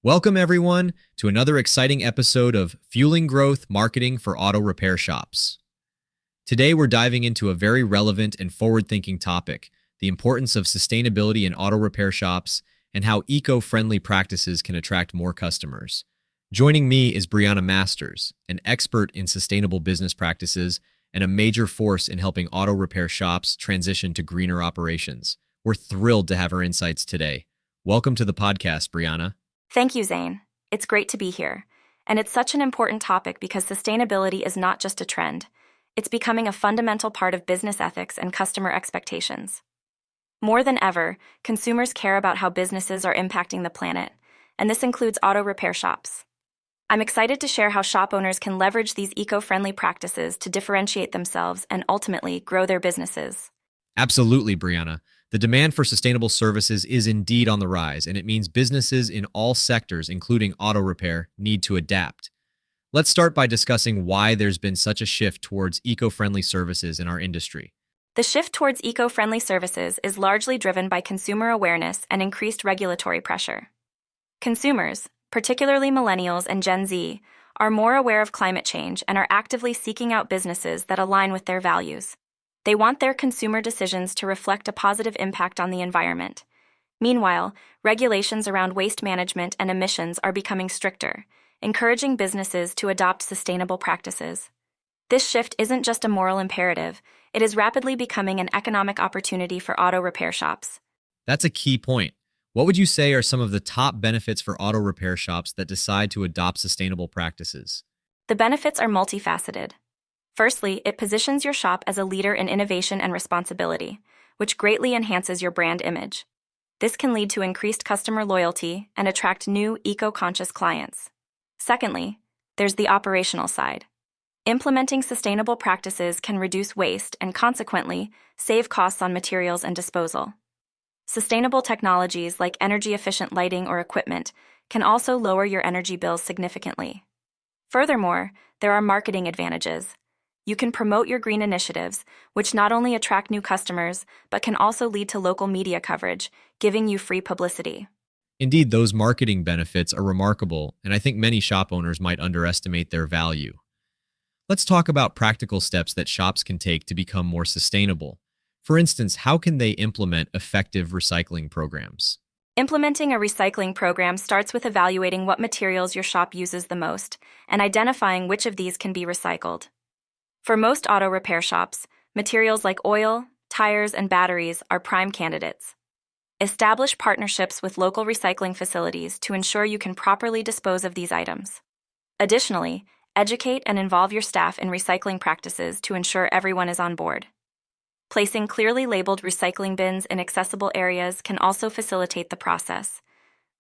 Welcome, everyone, to another exciting episode of Fueling Growth Marketing for Auto Repair Shops. Today, we're diving into a very relevant and forward-thinking topic, the importance of sustainability in auto repair shops and how eco-friendly practices can attract more customers. Joining me is Brianna Masters, an expert in sustainable business practices and a major force in helping auto repair shops transition to greener operations. We're thrilled to have her insights today. Welcome to the podcast, Brianna. Thank you, Zane. It's great to be here. And it's such an important topic because sustainability is not just a trend. It's becoming a fundamental part of business ethics and customer expectations. More than ever, consumers care about how businesses are impacting the planet, and this includes auto repair shops. I'm excited to share how shop owners can leverage these eco-friendly practices to differentiate themselves and ultimately grow their businesses. Absolutely, Brianna. The demand for sustainable services is indeed on the rise, and it means businesses in all sectors, including auto repair, need to adapt. Let's start by discussing why there's been such a shift towards eco-friendly services in our industry. The shift towards eco-friendly services is largely driven by consumer awareness and increased regulatory pressure. Consumers, particularly millennials and Gen Z, are more aware of climate change and are actively seeking out businesses that align with their values. They want their consumer decisions to reflect a positive impact on the environment. Meanwhile, regulations around waste management and emissions are becoming stricter, encouraging businesses to adopt sustainable practices. This shift isn't just a moral imperative, it is rapidly becoming an economic opportunity for auto repair shops. That's a key point. What would you say are some of the top benefits for auto repair shops that decide to adopt sustainable practices? The benefits are multifaceted. Firstly, it positions your shop as a leader in innovation and responsibility, which greatly enhances your brand image. This can lead to increased customer loyalty and attract new, eco-conscious clients. Secondly, there's the operational side. Implementing sustainable practices can reduce waste and, consequently, save costs on materials and disposal. Sustainable technologies like energy-efficient lighting or equipment can also lower your energy bills significantly. Furthermore, there are marketing advantages. You can promote your green initiatives, which not only attract new customers, but can also lead to local media coverage, giving you free publicity. Indeed, those marketing benefits are remarkable, and I think many shop owners might underestimate their value. Let's talk about practical steps that shops can take to become more sustainable. For instance, how can they implement effective recycling programs? Implementing a recycling program starts with evaluating what materials your shop uses the most and identifying which of these can be recycled. For most auto repair shops, materials like oil, tires, and batteries are prime candidates. Establish partnerships with local recycling facilities to ensure you can properly dispose of these items. Additionally, educate and involve your staff in recycling practices to ensure everyone is on board. Placing clearly labeled recycling bins in accessible areas can also facilitate the process.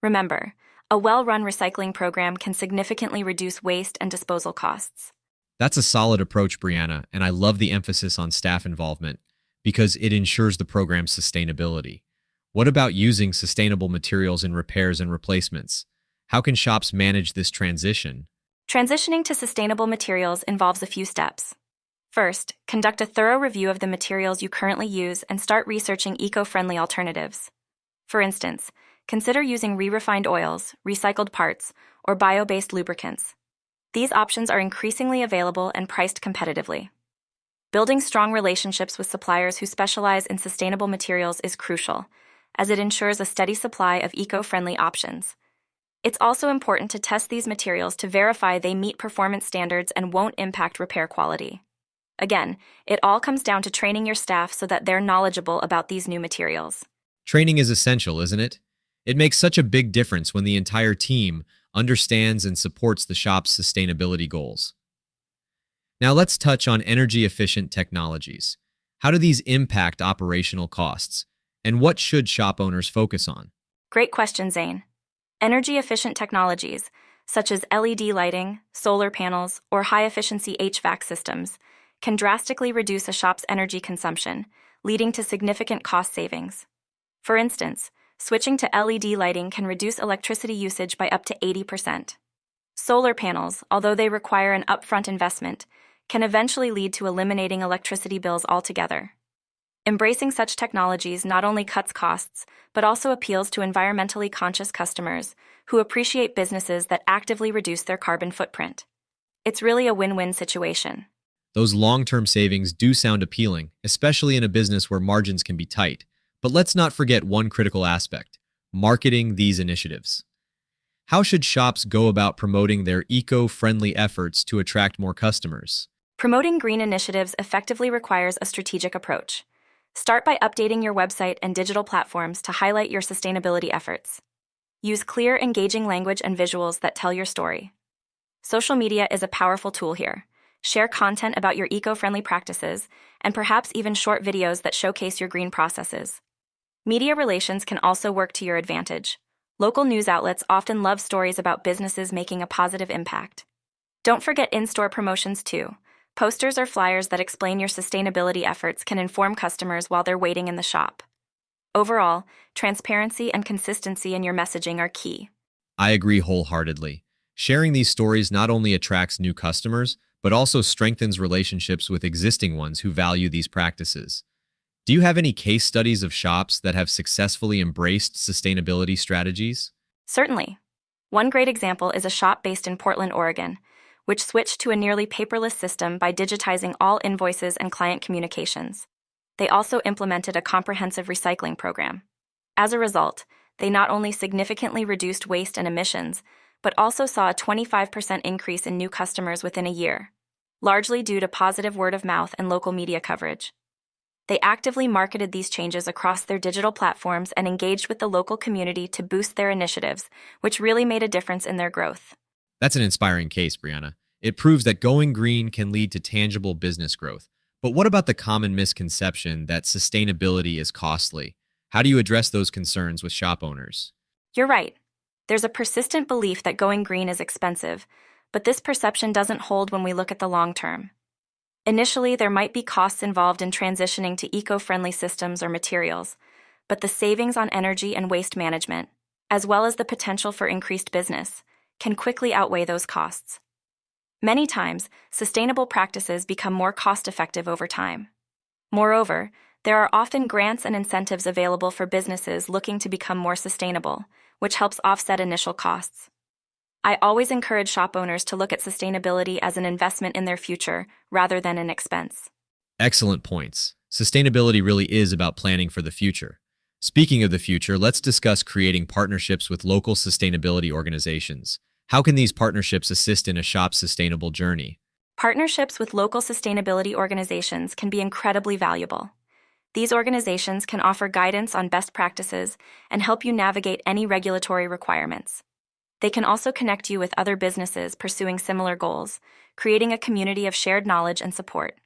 Remember, a well-run recycling program can significantly reduce waste and disposal costs. That's a solid approach, Brianna, and I love the emphasis on staff involvement because it ensures the program's sustainability. What about using sustainable materials in repairs and replacements? How can shops manage this transition? Transitioning to sustainable materials involves a few steps. First, conduct a thorough review of the materials you currently use and start researching eco-friendly alternatives. For instance, consider using re-refined oils, recycled parts, or bio-based lubricants. These options are increasingly available and priced competitively. Building strong relationships with suppliers who specialize in sustainable materials is crucial, as it ensures a steady supply of eco-friendly options. It's also important to test these materials to verify they meet performance standards and won't impact repair quality. Again, it all comes down to training your staff so that they're knowledgeable about these new materials. Training is essential, isn't it? It makes such a big difference when the entire team understands and supports the shop's sustainability goals. Now let's touch on energy-efficient technologies. How do these impact operational costs? And what should shop owners focus on? Great question, Zane. Energy-efficient technologies, such as LED lighting, solar panels, or high-efficiency HVAC systems, can drastically reduce a shop's energy consumption, leading to significant cost savings. For instance, switching to LED lighting can reduce electricity usage by up to 80%. Solar panels, although they require an upfront investment, can eventually lead to eliminating electricity bills altogether. Embracing such technologies not only cuts costs, but also appeals to environmentally conscious customers who appreciate businesses that actively reduce their carbon footprint. It's really a win-win situation. Those long-term savings do sound appealing, especially in a business where margins can be tight. But let's not forget one critical aspect: marketing these initiatives. How should shops go about promoting their eco-friendly efforts to attract more customers? Promoting green initiatives effectively requires a strategic approach. Start by updating your website and digital platforms to highlight your sustainability efforts. Use clear, engaging language and visuals that tell your story. Social media is a powerful tool here. Share content about your eco-friendly practices, and perhaps even short videos that showcase your green processes. Media relations can also work to your advantage. Local news outlets often love stories about businesses making a positive impact. Don't forget in-store promotions too. Posters or flyers that explain your sustainability efforts can inform customers while they're waiting in the shop. Overall, transparency and consistency in your messaging are key. I agree wholeheartedly. Sharing these stories not only attracts new customers, but also strengthens relationships with existing ones who value these practices. Do you have any case studies of shops that have successfully embraced sustainability strategies? Certainly. One great example is a shop based in Portland, Oregon, which switched to a nearly paperless system by digitizing all invoices and client communications. They also implemented a comprehensive recycling program. As a result, they not only significantly reduced waste and emissions, but also saw a 25% increase in new customers within a year, largely due to positive word of mouth and local media coverage. They actively marketed these changes across their digital platforms and engaged with the local community to boost their initiatives, which really made a difference in their growth. That's an inspiring case, Brianna. It proves that going green can lead to tangible business growth. But what about the common misconception that sustainability is costly? How do you address those concerns with shop owners? You're right. There's a persistent belief that going green is expensive, but this perception doesn't hold when we look at the long term. Initially, there might be costs involved in transitioning to eco-friendly systems or materials, but the savings on energy and waste management, as well as the potential for increased business, can quickly outweigh those costs. Many times, sustainable practices become more cost-effective over time. Moreover, there are often grants and incentives available for businesses looking to become more sustainable, which helps offset initial costs. I always encourage shop owners to look at sustainability as an investment in their future rather than an expense. Excellent points. Sustainability really is about planning for the future. Speaking of the future, let's discuss creating partnerships with local sustainability organizations. How can these partnerships assist in a shop's sustainable journey? Partnerships with local sustainability organizations can be incredibly valuable. These organizations can offer guidance on best practices and help you navigate any regulatory requirements. They can also connect you with other businesses pursuing similar goals, creating a community of shared knowledge and support.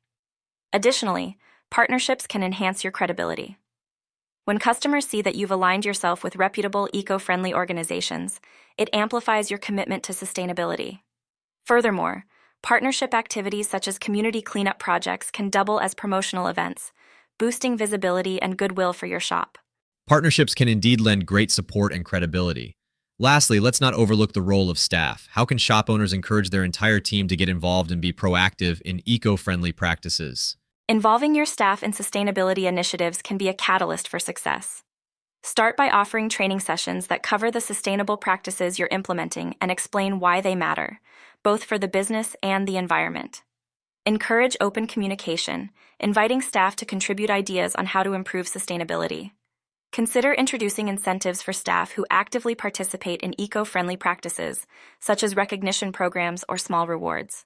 Additionally, partnerships can enhance your credibility. When customers see that you've aligned yourself with reputable, eco-friendly organizations, it amplifies your commitment to sustainability. Furthermore, partnership activities such as community cleanup projects can double as promotional events, boosting visibility and goodwill for your shop. Partnerships can indeed lend great support and credibility. Lastly, let's not overlook the role of staff. How can shop owners encourage their entire team to get involved and be proactive in eco-friendly practices? Involving your staff in sustainability initiatives can be a catalyst for success. Start by offering training sessions that cover the sustainable practices you're implementing and explain why they matter, both for the business and the environment. Encourage open communication, inviting staff to contribute ideas on how to improve sustainability. Consider introducing incentives for staff who actively participate in eco-friendly practices, such as recognition programs or small rewards.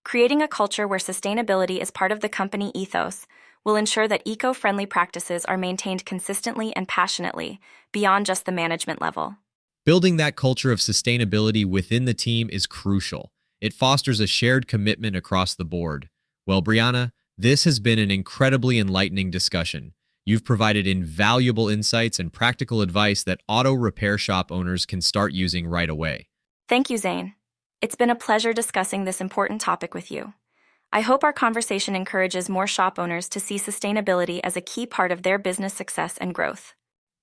Creating a culture where sustainability is part of the company ethos will ensure that eco-friendly practices are maintained consistently and passionately, beyond just the management level. Building that culture of sustainability within the team is crucial. It fosters a shared commitment across the board. Well, Brianna, this has been an incredibly enlightening discussion. You've provided invaluable insights and practical advice that auto repair shop owners can start using right away. Thank you, Zane. It's been a pleasure discussing this important topic with you. I hope our conversation encourages more shop owners to see sustainability as a key part of their business success and growth.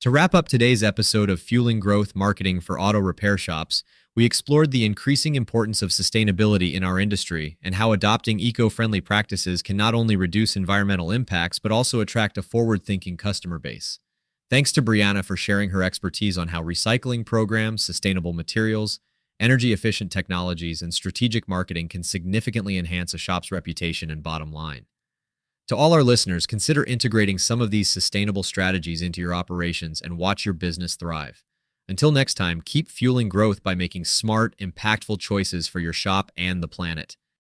To wrap up today's episode of Fueling Growth Marketing for Auto Repair Shops, We explored the increasing importance of sustainability in our industry and how adopting eco-friendly practices can not only reduce environmental impacts but also attract a forward-thinking customer base. Thanks to Brianna for sharing her expertise on how recycling programs, sustainable materials, energy-efficient technologies, and strategic marketing can significantly enhance a shop's reputation and bottom line. To all our listeners, consider integrating some of these sustainable strategies into your operations and watch your business thrive. Until next time, keep fueling growth by making smart, impactful choices for your shop and the planet.